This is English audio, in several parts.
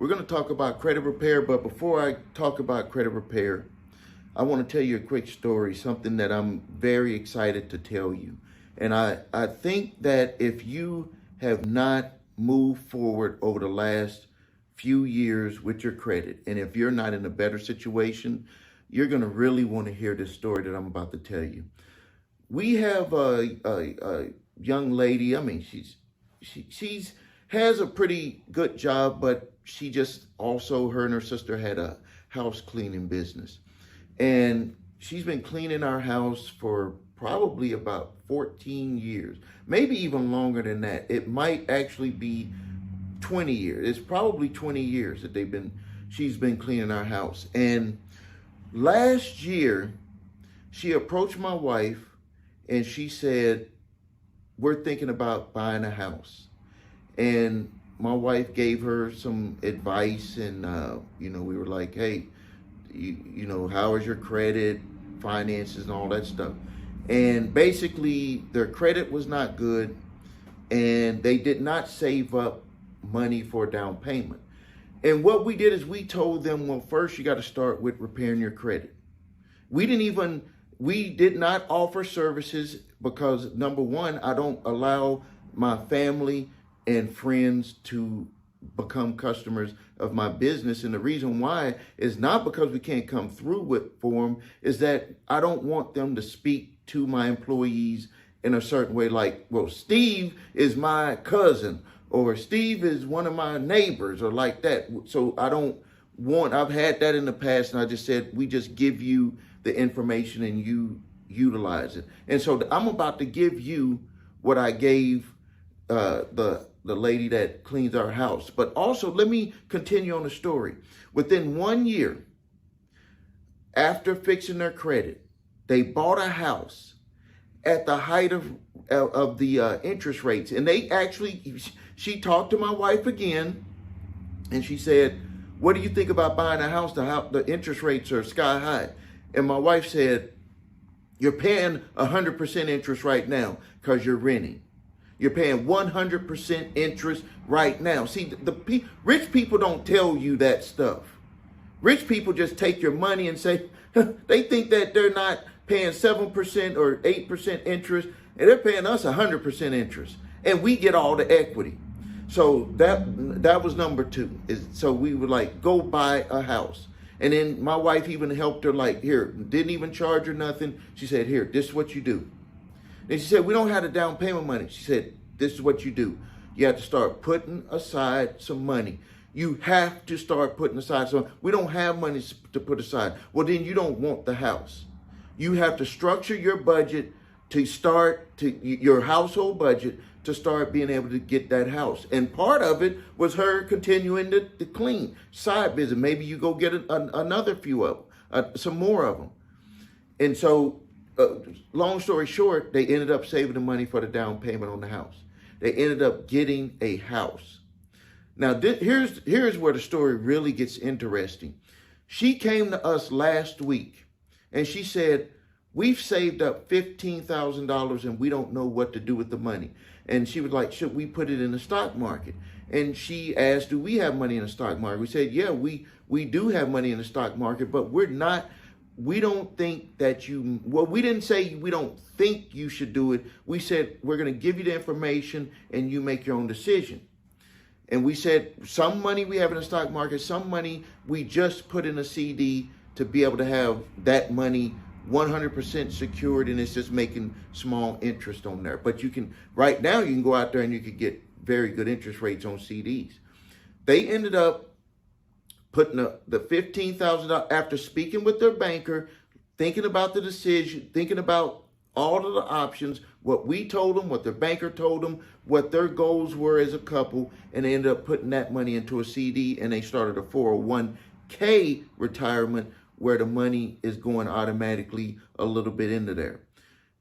We're going to talk about credit repair, but before I talk about credit repair, I want to tell you a quick story, something that I'm very excited to tell you. And I think that if you have not moved forward over the last few years with your credit, and if you're not in a better situation, you're going to really want to hear this story that I'm about to tell you. We have a young lady. I mean, she's has a pretty good job, but she just also, her and her sister had a house cleaning business. And she's been cleaning our house for probably about 14 years, maybe even longer than that. It might actually be 20 years. It's probably 20 years that she's been cleaning our house. And last year, she approached my wife and she said, we're thinking about buying a house. And my wife gave her some advice, and we were like, hey, how is your credit, finances, and all that stuff. And basically, their credit was not good, and they did not save up money for a down payment. And what we did is we told them, well, first you got to start with repairing your credit. We did not offer services because, number one, I don't allow my family and friends to become customers of my business. And the reason why is not because we can't come through for them, is that I don't want them to speak to my employees in a certain way, like, well, Steve is my cousin, or Steve is one of my neighbors, or like that. So I've had that in the past, and I just said, we just give you the information and you utilize it. And so I'm about to give you what I gave the lady that cleans our house. But also, let me continue on the story. Within 1 year, after fixing their credit, they bought a house at the height of the interest rates. And she talked to my wife again, and she said, what do you think about buying a house? The interest rates are sky high. And my wife said, you're paying 100% interest right now because you're renting. You're paying 100% interest right now. See, rich people don't tell you that stuff. Rich people just take your money and say, they think that they're not paying 7% or 8% interest, and they're paying us 100% interest. And we get all the equity. So that was number two. So we were like, go buy a house. And then my wife even helped her, like, here, didn't even charge her nothing. She said, here, this is what you do. And she said, we don't have the down payment money. She said, this is what you do. You have to start putting aside some money. You have to start putting aside some. We don't have money to put aside. Well, then you don't want the house. You have to structure your budget your household budget to start being able to get that house. And part of it was her continuing to clean, side business. Maybe you go get another few of them, some more of them. And so, long story short, they ended up saving the money for the down payment on the house. They ended up getting a house. Now, here's where the story really gets interesting. She came to us last week and she said, we've saved up $15,000 and we don't know what to do with the money. And she was like, should we put it in the stock market? And she asked, do we have money in the stock market? We said, yeah, we do have money in the stock market, but we don't think that we didn't say we don't think you should do it. We said, we're going to give you the information and you make your own decision. And we said, some money we have in the stock market, some money we just put in a CD to be able to have that money 100% secured, and it's just making small interest on there. But right now you can go out there and you can get very good interest rates on CDs. They ended up putting the $15,000 after speaking with their banker, thinking about the decision, thinking about all of the options, what we told them, what their banker told them, what their goals were as a couple, and they ended up putting that money into a CD, and they started a 401k retirement where the money is going automatically a little bit into there.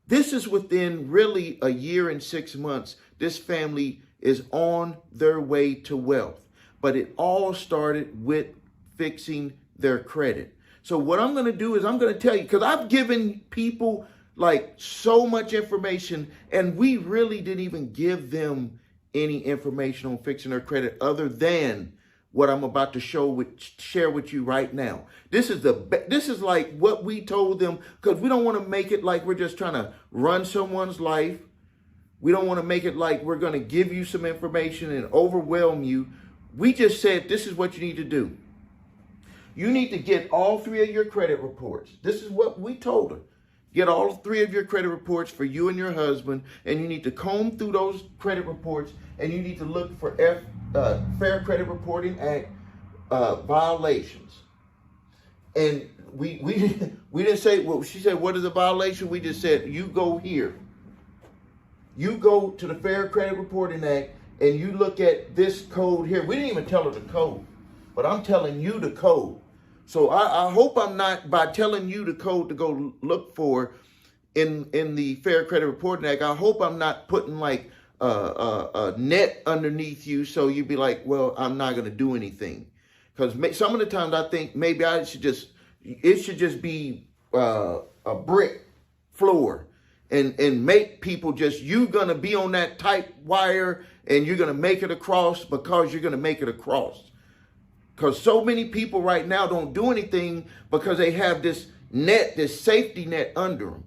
This is within really a year and 6 months. This family is on their way to wealth, but it all started with fixing their credit. So what I'm going to do is I'm going to tell you, because I've given people like so much information, and we really didn't even give them any information on fixing their credit other than what I'm about to share with you right now. This is like what we told them, because we don't want to make it like we're just trying to run someone's life. We don't want to make it like we're going to give you some information and overwhelm you. We just said, this is what you need to do. You need to get all 3 of your credit reports. This is what we told her. Get all 3 of your credit reports for you and your husband, and you need to comb through those credit reports, and you need to look for Fair Credit Reporting Act violations. And we didn't say, well, she said, what is a violation? We just said, you go here. You go to the Fair Credit Reporting Act, and you look at this code here. We didn't even tell her the code, but I'm telling you the code. So I hope I'm not, by telling you the code to go look for in the Fair Credit Reporting Act, I hope I'm not putting like a net underneath you so you'd be like, well, I'm not going to do anything. Because some of the times I think maybe it should just be a brick floor and make people you're going to be on that tight wire and you're going to make it across because you're going to make it across. Because so many people right now don't do anything because they have this net, this safety net under them.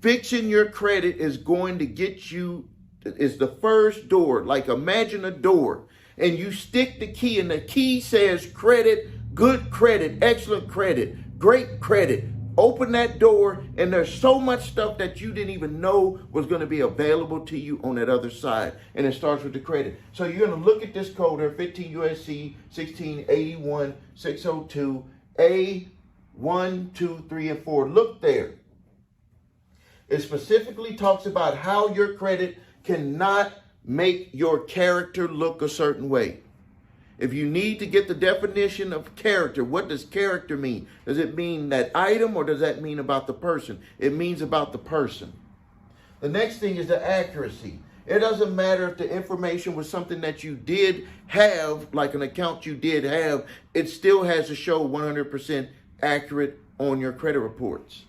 Fixing your credit is going to get you, is the first door. Like imagine a door and you stick the key and the key says credit, good credit, excellent credit, great credit. Open that door and there's so much stuff that you didn't even know was going to be available to you on that other side. And it starts with the credit. So you're going to look at this code here, 15 USC 1681 602 A 1, 2, 3, and 4. Look there. It specifically talks about how your credit cannot make your character look a certain way. If you need to get the definition of character, what does character mean? Does it mean that item or does that mean about the person? It means about the person. The next thing is the accuracy. It doesn't matter if the information was something that you did have, like an account you did have, it still has to show 100% accurate on your credit reports.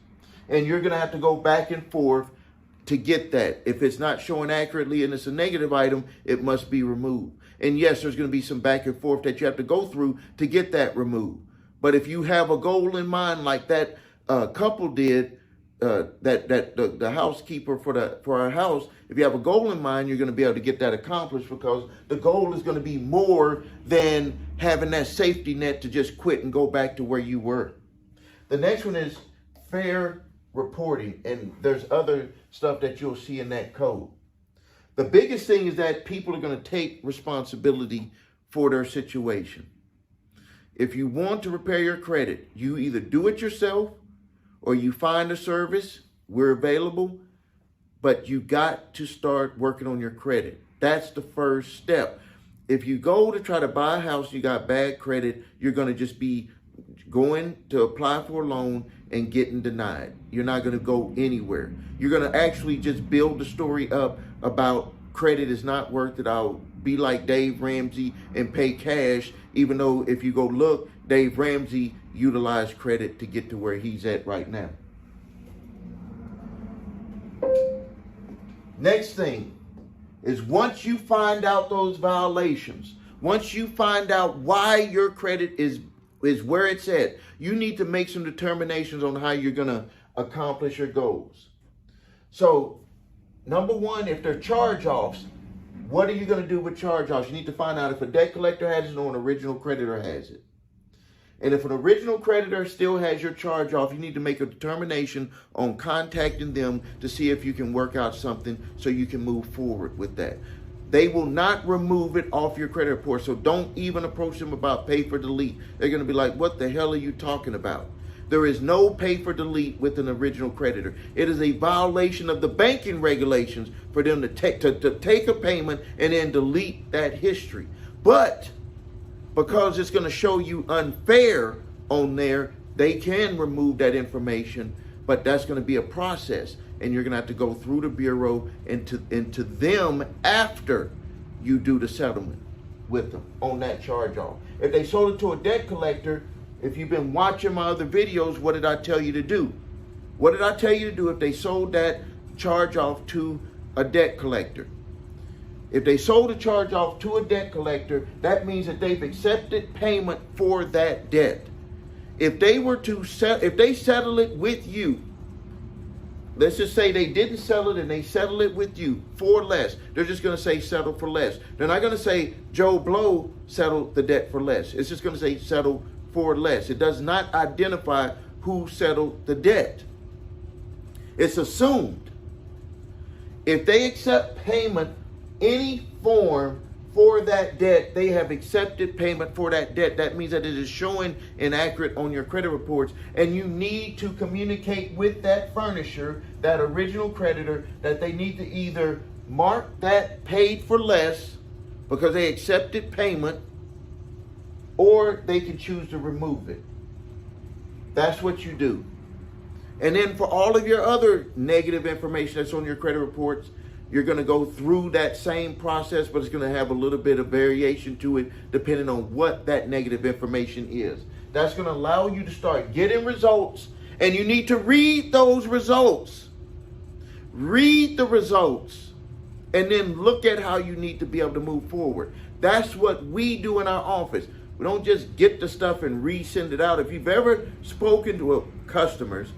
And you're going to have to go back and forth to get that. If it's not showing accurately and it's a negative item, it must be removed. And yes, there's going to be some back and forth that you have to go through to get that removed. But if you have a goal in mind like that couple did, the housekeeper for our house, if you have a goal in mind, you're going to be able to get that accomplished because the goal is going to be more than having that safety net to just quit and go back to where you were. The next one is fair reporting, and there's other stuff that you'll see in that code. The biggest thing is that people are going to take responsibility for their situation. If you want to repair your credit, you either do it yourself or you find a service. We're available, but you got to start working on your credit. That's the first step. If you go to try to buy a house, you got bad credit, you're going to just be going to apply for a loan and getting denied. You're not going to go anywhere. You're going to actually just build the story up about credit is not worth it. I'll be like Dave Ramsey and pay cash, even though if you go look, Dave Ramsey utilized credit to get to where he's at right now. Next thing is once you find out those violations, once you find out why your credit is where it's at, you need to make some determinations on how you're going to accomplish your goals. So, number one, if they're charge-offs, what are you going to do with charge-offs? You need to find out if a debt collector has it or an original creditor has it. And if an original creditor still has your charge-off, you need to make a determination on contacting them to see if you can work out something so you can move forward with that. They will not remove it off your credit report, so don't even approach them about pay for delete. They're going to be like, what the hell are you talking about? There is no pay for delete with an original creditor. It is a violation of the banking regulations for them to take a payment and then delete that history. But because it's going to show you unfair on there, they can remove that information, but that's going to be a process. And you're going to have to go through the bureau and to them after you do the settlement with them on that charge-off. If they sold it to a debt collector, if you've been watching my other videos, what did I tell you to do? What did I tell you to do if they sold that charge-off to a debt collector? If they sold a charge off to a debt collector, that means that they've accepted payment for that debt. If they were to if they settle it with you, let's just say they didn't sell it and they settle it with you for less. They're just going to say settle for less. They're not going to say Joe Blow settled the debt for less. It's just going to say settle for less. It does not identify who settled the debt. It's assumed. If they accept payment, any form for that debt, they have accepted payment for that debt. That means that it is showing inaccurate on your credit reports, and you need to communicate with that furnisher, that original creditor, that they need to either mark that paid for less because they accepted payment, or they can choose to remove it. That's what you do. And then for all of your other negative information that's on your credit reports, you're going to go through that same process, but it's going to have a little bit of variation to it depending on what that negative information is. That's going to allow you to start getting results, and you need to read those results. Read the results, and then look at how you need to be able to move forward. That's what we do in our office. We don't just get the stuff and resend it out. If you've ever spoken to customers,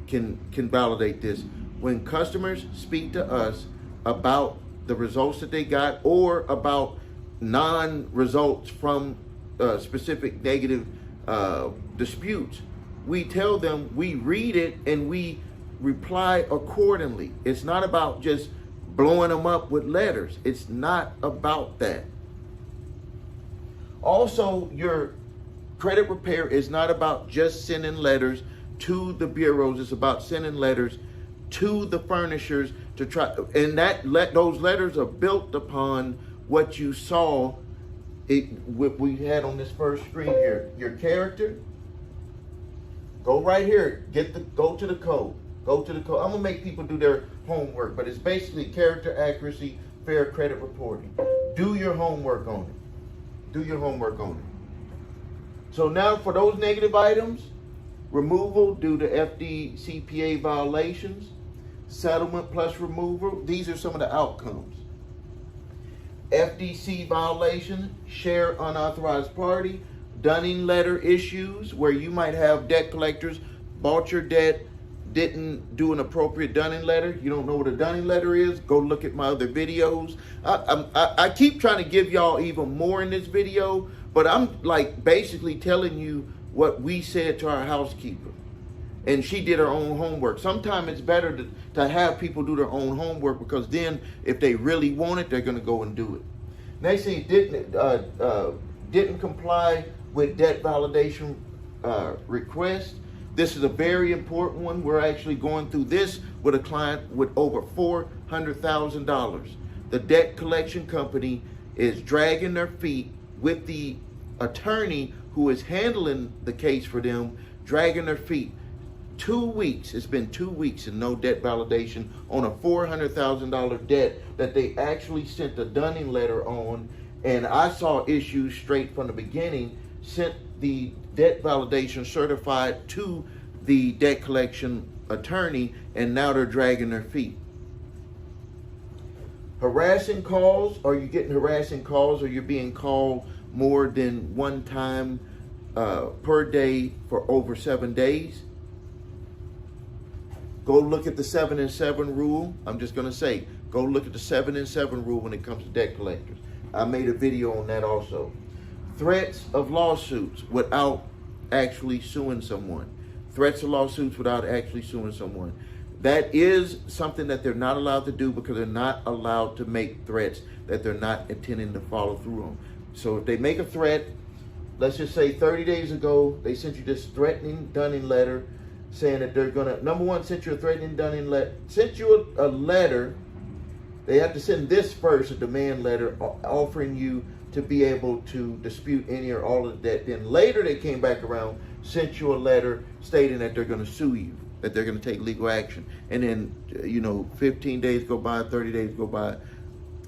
can validate this. When customers speak to us about the results that they got or about non-results from specific negative disputes, we tell them, we read it and we reply accordingly. It's not about just blowing them up with letters. It's not about that. Also, your credit repair is not about just sending letters to the bureaus. It's about sending letters to the furnishers to try, and those letters are built upon what you saw. What we had on this first screen here. Your character. Go right here. Go to the code. Go to the code. I'm gonna make people do their homework, but it's basically character accuracy, fair credit reporting. Do your homework on it. Do your homework on it. So now for those negative items, removal due to FDCPA violations, settlement plus removal, these are some of the outcomes. FDC violation, share unauthorized party, dunning letter issues, where you might have debt collectors bought your debt, didn't do an appropriate dunning letter. You don't know what a dunning letter is? Go look at my other videos. I keep trying to give y'all even more in this video, but I'm like basically telling you what we said to our housekeeper. And she did her own homework. Sometimes it's better to have people do their own homework, because then if they really want it, they're going to go and do it. Next thing, didn't comply with debt validation request. This is a very important one. We're actually going through this with a client with over $400,000. The debt collection company is dragging their feet with the attorney who is handling the case for them, dragging their feet. 2 weeks, it's been 2 weeks and no debt validation on a $400,000 debt that they actually sent a dunning letter on. And I saw issues straight from the beginning, sent the debt validation certified to the debt collection attorney, and now they're dragging their feet. Harassing calls. Are you getting harassing calls, or you're being called more than one time per day for over 7 days? Go look at the 7 and 7 rule. I'm just going to say, go look at the 7 and 7 rule when it comes to debt collectors. I made a video on that also. Threats of lawsuits without actually suing someone. Threats of lawsuits without actually suing someone. That is something that they're not allowed to do, because they're not allowed to make threats that they're not intending to follow through on. So if they make a threat, let's just say 30 days ago, they sent you this threatening dunning letter saying that they're gonna, number one, sent you a threatening dunning letter, sent you a letter. They have to send this first, a demand letter offering you to be able to dispute any or all of the debt. Then later they came back around, sent you a letter stating that they're gonna sue you, that they're gonna take legal action. And then, 15 days go by, 30 days go by,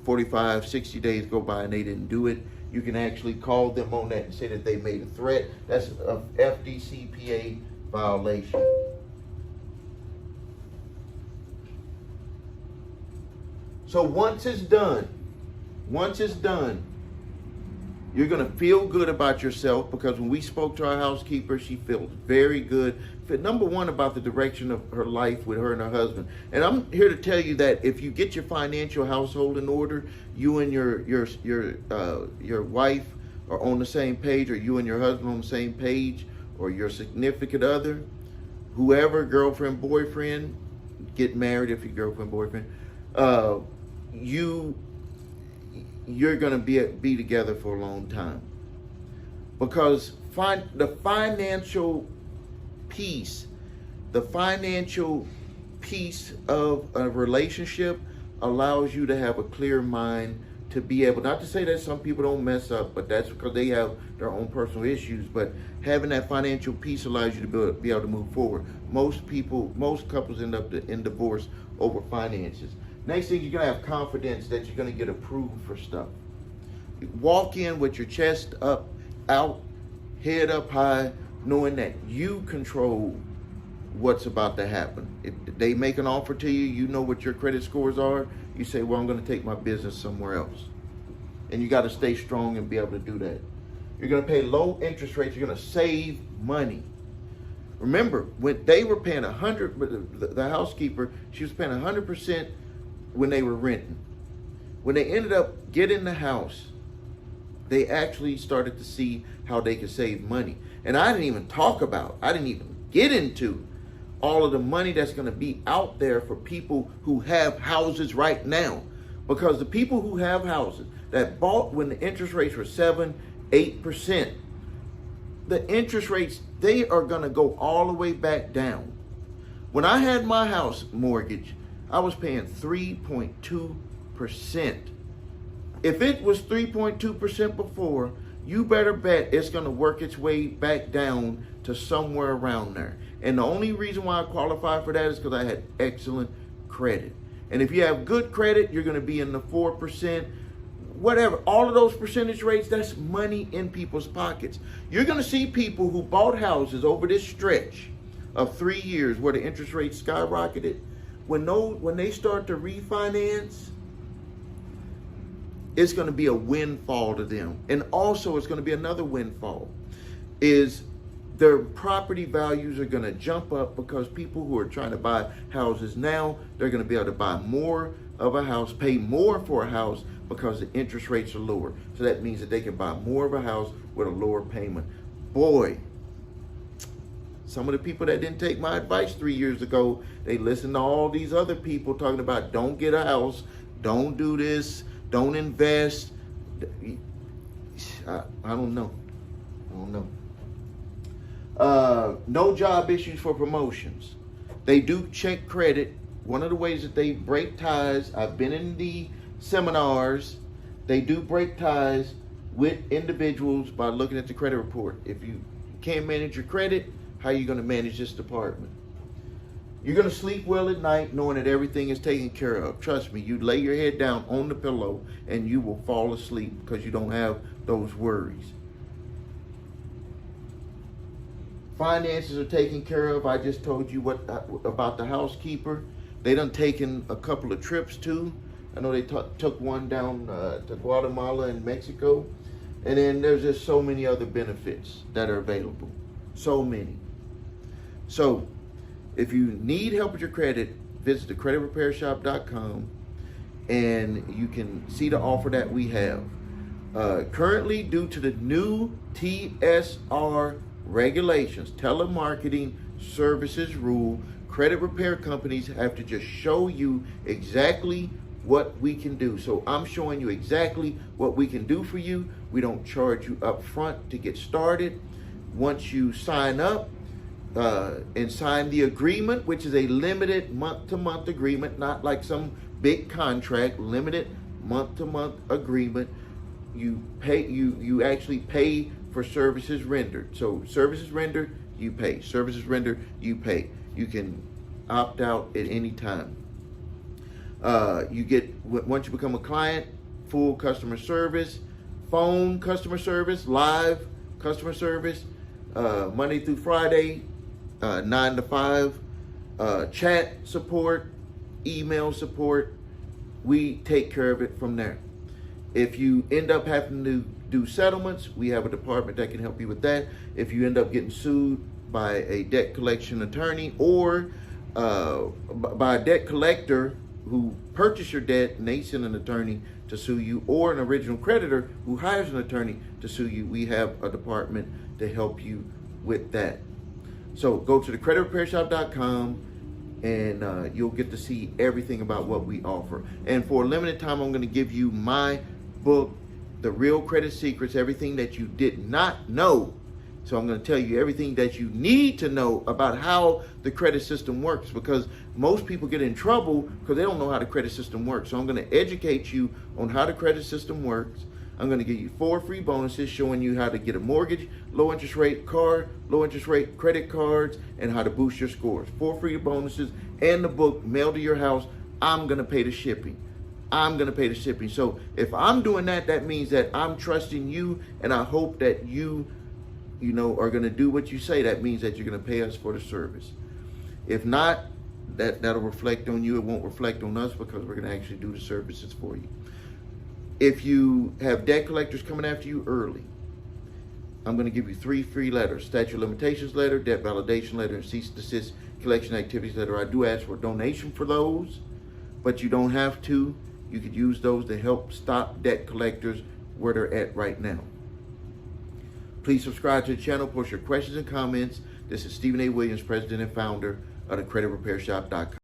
45, 60 days go by, and they didn't do it. You can actually call them on that and say that they made a threat. That's a FDCPA violation. So once it's done, once it's done, you're going to feel good about yourself, because when we spoke to our housekeeper, she felt very good. Number one, about the direction of her life with her and her husband. And I'm here to tell you that if you get your financial household in order, you and your wife are on the same page, or you and your husband on the same page, or your significant other, whoever, girlfriend, boyfriend, get married if you're girlfriend, boyfriend, you're going to be together for a long time, because the financial piece of a relationship allows you to have a clear mind, to be able, not to say that some people don't mess up, but that's because they have their own personal issues, but having that financial piece allows you to be able to move forward. Most couples end up in divorce over finances. Next thing, you're going to have confidence that you're going to get approved for stuff. Walk in with your chest out, head up high, knowing that you control what's about to happen. If they make an offer to you, you know what your credit scores are. You say, well, I'm going to take my business somewhere else. And you got to stay strong and be able to do that. You're going to pay low interest rates. You're going to save money. Remember, when they were paying 100, the housekeeper, she was paying 100% when they were renting. When they ended up getting the house, they actually started to see how they could save money. And I didn't even get into all of the money that's going to be out there for people who have houses right now. Because the people who have houses that bought when the interest rates were 7, 8%, the interest rates, they are going to go all the way back down. When I had my house mortgage, I was paying 3.2%. If it was 3.2% before, you better bet it's going to work its way back down to somewhere around there. And the only reason why I qualify for that is because I had excellent credit. And if you have good credit, you're going to be in the 4%, whatever. All of those percentage rates, that's money in people's pockets. You're going to see people who bought houses over this stretch of 3 years where the interest rates skyrocketed. When they start to refinance, it's going to be a windfall to them. And also, it's going to be another windfall, is their property values are going to jump up, because people who are trying to buy houses now, they're going to be able to buy more of a house, pay more for a house, because the interest rates are lower. So that means that they can buy more of a house with a lower payment. Boy, some of the people that didn't take my advice 3 years ago, they listened to all these other people talking about, don't get a house, don't do this, don't invest. I don't know. No job issues for promotions. They do check credit. One of the ways that they break ties, I've been in the seminars, they do break ties with individuals by looking at the credit report. If you can't manage your credit, how are you going to manage this department? You're going to sleep well at night knowing that everything is taken care of. Trust me, you lay your head down on the pillow and you will fall asleep because you don't have those worries. Finances are taken care of. I just told you about the housekeeper. They done taken a couple of trips too. I know they took one down to Guatemala and Mexico. And then there's just so many other benefits that are available. So many. So if you need help with your credit, visit thecreditrepairshop.com and you can see the offer that we have. Currently, due to the new TSR regulations, telemarketing services rule, credit repair companies have to just show you exactly what we can do. So I'm showing you exactly what we can do for you. We don't charge you up front to get started. Once you sign up and sign the agreement, which is a limited month-to-month agreement, not like some big contract, limited month-to-month agreement, you actually pay for services rendered. So services rendered, you pay. Services rendered, you pay. You can opt out at any time. You get, once you become a client, full customer service, phone customer service, live customer service, Monday through Friday, 9 to 5, chat support, email support. We take care of it from there. If you end up having to do settlements, we have a department that can help you with that. If you end up getting sued by a debt collection attorney or by a debt collector who purchased your debt and they send an attorney to sue you, or an original creditor who hires an attorney to sue you, we have a department to help you with that. So go to thecreditrepairshop.com and you'll get to see everything about what we offer. And for a limited time, I'm going to give you my book, The Real Credit Secrets, everything that you did not know. So I'm going to tell you everything that you need to know about how the credit system works, because most people get in trouble because they don't know how the credit system works. So I'm going to educate you on how the credit system works. I'm going to give you 4 free bonuses showing you how to get a mortgage, low interest rate car, low interest rate credit cards, and how to boost your scores. 4 free bonuses and the book mailed to your house. I'm going to pay the shipping. I'm going to pay the shipping. So if I'm doing that, that means that I'm trusting you, and I hope that you are going to do what you say. That means that you're going to pay us for the service. If not, that'll reflect on you. It won't reflect on us because we're going to actually do the services for you. If you have debt collectors coming after you early, I'm going to give you 3 free letters: statute of limitations letter, debt validation letter, and cease and desist collection activities letter. I do ask for a donation for those, but you don't have to. You could use those to help stop debt collectors where they're at right now. Please subscribe to the channel, post your questions and comments. This is Stephen A. Williams, president and founder of thecreditrepairshop.com.